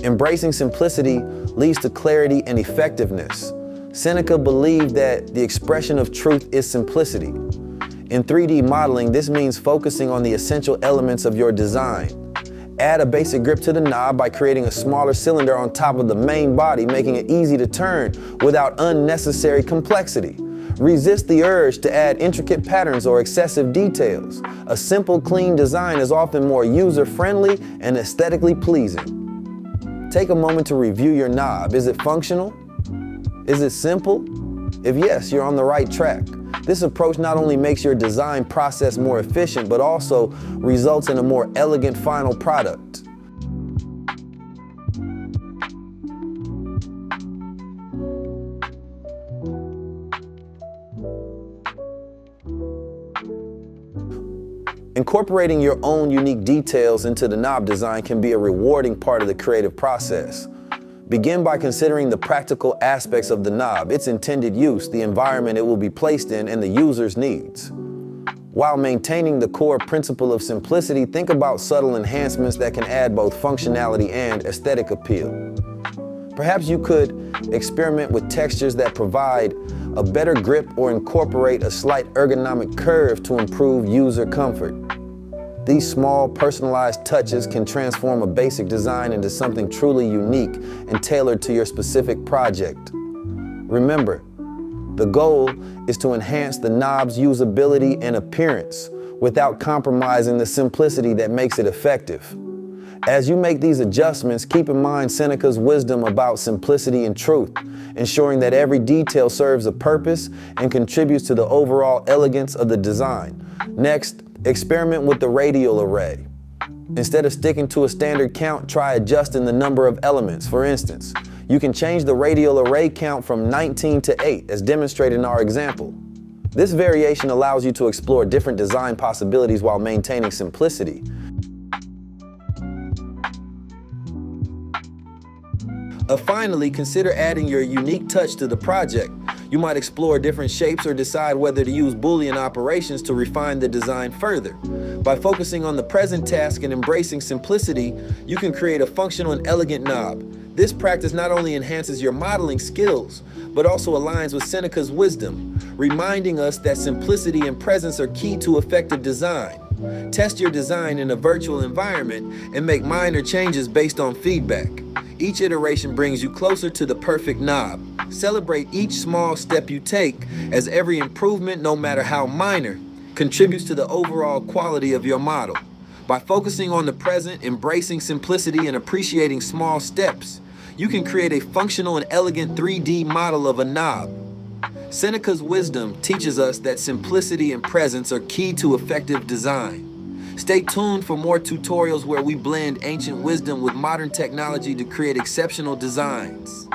Embracing simplicity leads to clarity and effectiveness. Seneca believed that the expression of truth is simplicity. In 3D modeling, this means focusing on the essential elements of your design. Add a basic grip to the knob by creating a smaller cylinder on top of the main body, making it easy to turn without unnecessary complexity. Resist the urge to add intricate patterns or excessive details. A simple, clean design is often more user-friendly and aesthetically pleasing. Take a moment to review your knob. Is it functional? Is it simple? If yes, you're on the right track. This approach not only makes your design process more efficient, but also results in a more elegant final product. Incorporating your own unique details into the knob design can be a rewarding part of the creative process. Begin by considering the practical aspects of the knob, its intended use, the environment it will be placed in, and the user's needs. While maintaining the core principle of simplicity, think about subtle enhancements that can add both functionality and aesthetic appeal. Perhaps you could experiment with textures that provide a better grip or incorporate a slight ergonomic curve to improve user comfort. These small, personalized touches can transform a basic design into something truly unique and tailored to your specific project. Remember, the goal is to enhance the knob's usability and appearance without compromising the simplicity that makes it effective. As you make these adjustments, keep in mind Seneca's wisdom about simplicity and truth, ensuring that every detail serves a purpose and contributes to the overall elegance of the design. Next, experiment with the radial array. Instead of sticking to a standard count, try adjusting the number of elements. For instance, you can change the radial array count from 19 to 8, as demonstrated in our example. This variation allows you to explore different design possibilities while maintaining simplicity. Finally, consider adding your unique touch to the project. You might explore different shapes or decide whether to use Boolean operations to refine the design further. By focusing on the present task and embracing simplicity, you can create a functional and elegant knob. This practice not only enhances your modeling skills, but also aligns with Seneca's wisdom, reminding us that simplicity and presence are key to effective design. Test your design in a virtual environment and make minor changes based on feedback. Each iteration brings you closer to the perfect knob. Celebrate each small step you take, as every improvement, no matter how minor, contributes to the overall quality of your model. By focusing on the present, embracing simplicity, and appreciating small steps, you can create a functional and elegant 3D model of a knob. Seneca's wisdom teaches us that simplicity and presence are key to effective design. Stay tuned for more tutorials where we blend ancient wisdom with modern technology to create exceptional designs.